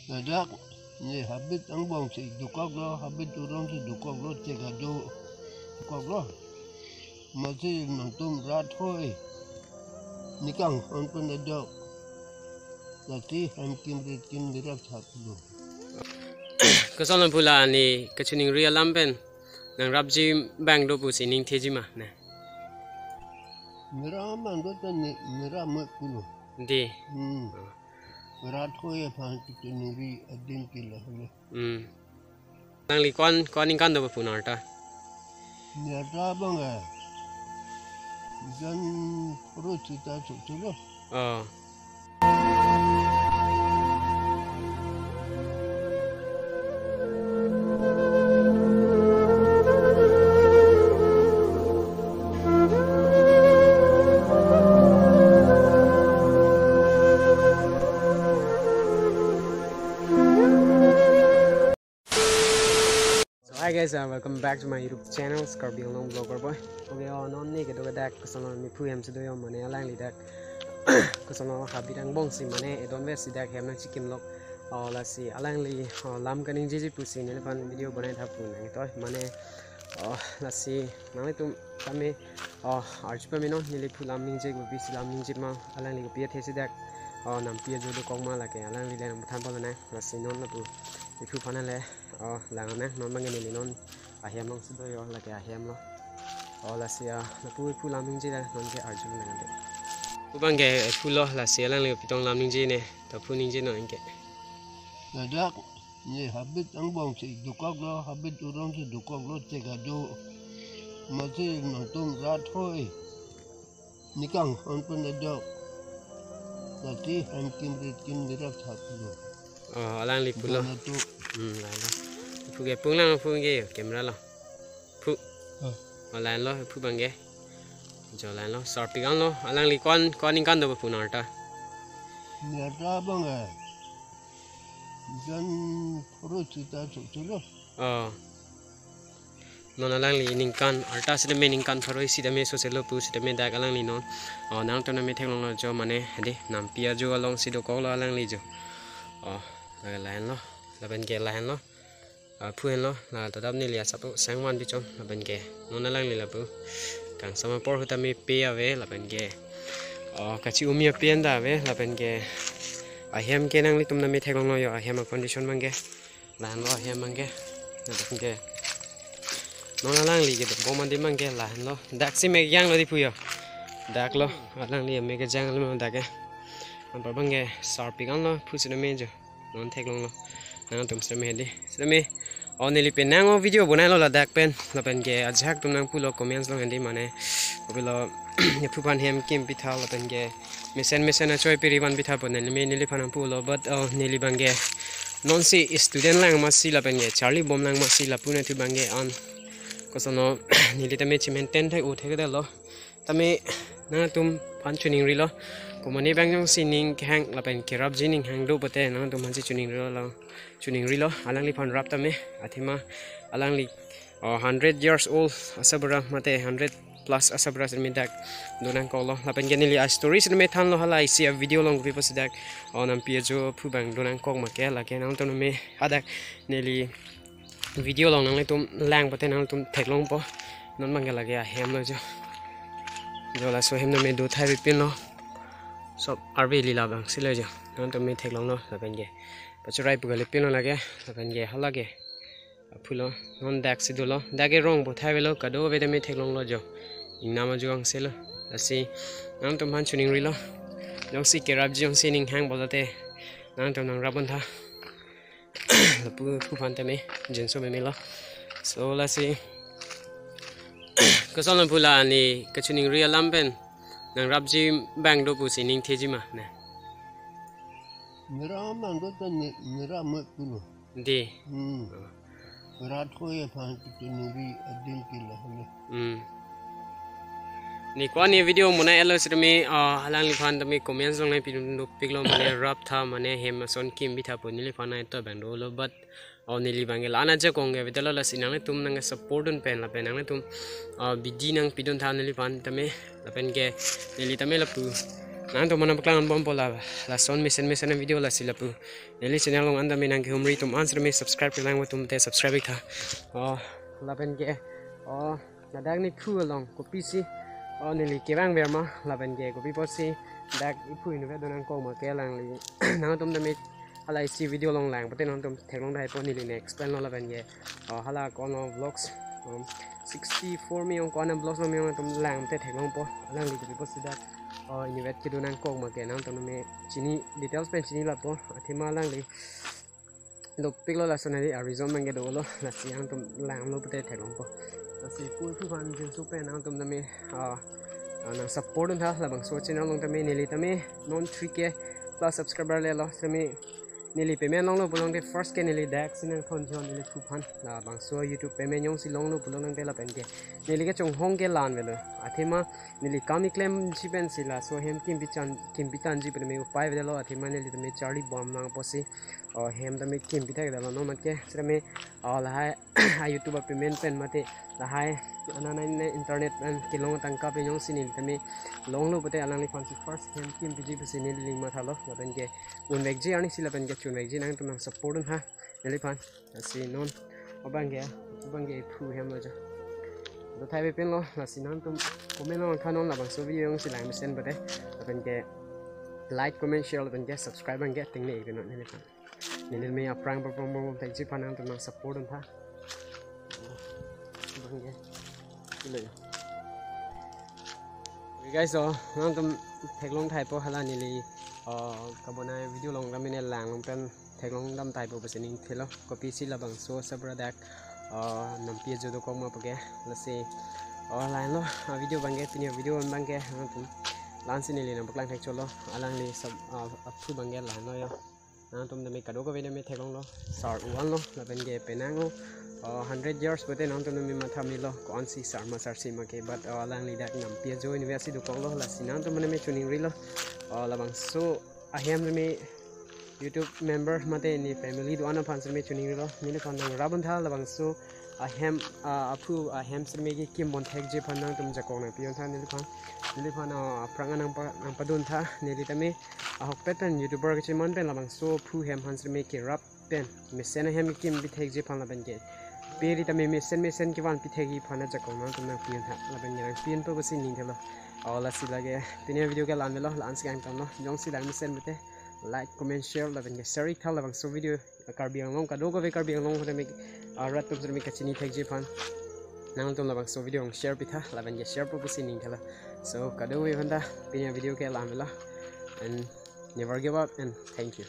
Dadak ni habit Anglong si dukak lo, habit orang si dukak lo cek ajoh dukak lo. Masih nonton rat hoi. Nikang onpun ajoh. Nanti hamkin rikin dirap satu. Kesolan pula ni kachoningri alam pen nang rabji bang do pusi ning teji mah nah. Mira man do tan mira mak puluh. Di. Rat hoi aphan kachoningri adin kila hole. Nang li kon ning kan do pun arta. Nyata bang Jan perut kita cuci lo. Hi guys, welcome back to my YouTube channel, Karbi Anglong Vlogger Boy. Okay, non ni kedo dak kesono mi pu hem sedo yom mane alang lidak kesono habirang bong si mane edon wes sidak hem na chikim lok la si alang li lam kaning jiji pusi ne pan video banai thap pun nang toy mane la si nang tum tame arch pa menon ni li pu lam ning je go bi si lam ning jit ma alang li go pia the sidak nam pia jo do kong ma la ke alang li le nam tham pa na la si non la pu pu phana le lang na non mang ni non ahem long sedo yo la ke ahem lo la sia la pu lam ning je la non ke arju na ngade pu bang ke pu lo la sia lang le pitong lam ning je ne ta pu ning je no ke Dadak ni habit Anglong si dukak lo, habit orang si dukak lo cek ajoh. Masih nonton rat hoi. Nikang onpun ajoh. Nanti hamkin rikin dirap satu. Alang li pu lo lang lo pu ke pung lang pu ke camera lo pu lan lo pu bang ke jo lan lo sar pi gang lo alang li kon ning kan do pu na ta Nyata bang Jan perut kita cuci lo. Non alang li ning kan arta sida me ning kan tharoi sida me so selo pu sida me dak alang li non nang to na me thek long lo jo mane hadi nam pia jo along sido ko lo alang li jo lahen lo laben ke lahen lo puen lo la tadap ni lia sapu sangwan bi chon laben ke non alang li la pu kangsam por huta me pe ave laben ke kachi umi pe anda ave laben ke ahem ke nang li tum na me thek long lo yo ahem condition mang ke lahen lo ahem mang ke laben ke non alang li ke bo man di mang ke lahen lo dak si me yang lo di pu yo dak lo alang li me ke jang lo dak ke an pa bang ke sar pi gang lo pu si na me jo non thek long lo nang tum sida me di sida me neli pen nang video bonai lo la dak pen la pen ke ajak tum nang pu lo comments lo hendi mane obilo ye pu pan hem kim pitha la pen ke mesen a choi peri ban pitha pon ne me neli phan pu lo but neli bang ke non si student lang ma si la pen ke charlie bom lang ma si la pu ne tu bang ke on ko sono neli tame chimen ten thai u thek da lo tame na tum pan choningri lo komane bang jong si ning hang la pen kerap jining hang do pute na tum han si choningri lo alang li phan rap tame athima alang li 100 years old asabura mate 100 plus asabura se medak donang ko lo la pen genili a story se me than lo hala I see a video long vi pasidak nam pia jo phu bang donang kok ma ke la ke nang tum me adak neli video long nang le tum lang pate nang tum thek long po non mang la ke hem lo jo la so hem no me do thai bi pin lo sob arbe lila bang silo jo non tum me thek long lo la pen ge pachurai pu le pin lo la ke la pen ge hala ke phulo non dak si do lo dake rong bo thai lo ka do ve de me thek long lo jo ingnam jo ang selo asi nang tum han choningri lo jong si kerap jong si ning hang bolate nang tum nang rabon tha la pu phan tame jinso me lo so la si kesolan pula ni kachoningri alam pen nang rabji bang do pu si ning teji ma na Mira man do tan mira mak puluh. Di. Rat hoi aphan kachoningri adin kila hole. Ni ko ni video muna elo sirmi halang li phan tami comments long nai pin do piglo mane rap tha mane hem son kim bi tha po ni li phan ai to bang do lo but neli bang la na je kong ge vitalo la sinang le tum nang support un pen la pen nang le tum bidi nang pidon tha neli phan tame la pen ge neli tame la pu nang to mana baklang bom pola la son mission video la silapu neli channel long anda me nang ki humri tum answer me subscribe ke lang tum te subscribe tha la ben ge nadak ni khu long ko pc neli ke bang ver ma la ben ge ko pi posi dak ipu inu ve donang ko ma ke lang li nang tum da me hala isi video long lang pate nang tum thelong dai po neli ne explain lo la ben ge hala ko no vlogs 64 mi on ko na vlogs no mi on tum lang te thelong po lang li ko pi posi dak invet ke donang ko ma ke nang tum me chini details pen chini la po athima lang li lo piklo la sonari arizon mangi do lo la siang tum lang lo pute thelong po si pu fan jinso pen nang tum me nang support tha labangso channel long tame neli tame non 3k plus subscriber le lo semi neli payment long lo bulong de first ke neli dak sinang thon jon neli pu fan labangso youtube payment yong si long lo bulong de la pen ke neli ke chong hong ke lan velo athima neli kami claim ji pen sila so hem kim bitan ji pen me upai velo athima neli tame charlie bomb nang posi hem tame kim bitai velo no mat ke sreme la hai youtube payment pen mate la hai anana internet and kilong tangka pe yong sinil tame long lo bote alang li fancy first hem kim biji bisi nil link ma thalo laben ge un veg ji ani sila ben ge chun veg ji nang tum support ha neli fan si non obang ge phu hem lo ja do thai be pen lo la si nang tum comment lo khanon labang so video yong si lang sen bote laben ge like comment share laben ge subscribe and get thing ne be no neli fan neli me aprang pom thai ji fan nang tum support ha guys nang tum thaklong thai po hala nili kabona video long ramine lang long pen thaklong dam thai po pasening thelo copy si labangso asarbura dak nam pie jodo ko ma page lase line lo video bangge pini video bangge nang tum lansi nili na baklang thak cholo alang li sab aphu bangge la no yo nang tum me kado ko ve me thaklong lo sar uan lo laben ge penango 100 years but then onto mi matha milo kon si sarma sarsi ma ke but lang li dak nam pia jo university do kong lo la sinan to mane me choningri lo labangso ahem me youtube member mate ni family do ana fan me choningri lo ni fan nang rabun tha labangso ahem aphu ahem me ki kim bon thek je fan nang tum jakong na pion tha ni fan pranga nang padun tha ni li tame hok petan youtuber ke chimon pen labangso phu hem hans me kerap pen mesen hem kim bi thek je fan la ben ke peri tame mesen ki wan pithegi phana jakong na tumna pian tha laben yang pian po basi ning thelo la si lage pinia video ke lan melo lan sing tam no jong si lang mesen bete like comment share laben ke share thal labang so video Karbi Anglong ka do ko ve Karbi Anglong hore me arat tum me kachini thek je phan nang tum labang so video share pitha laben ke share po basi ning thelo so kado we handa pinia video ke lan melo and never give up and thank you.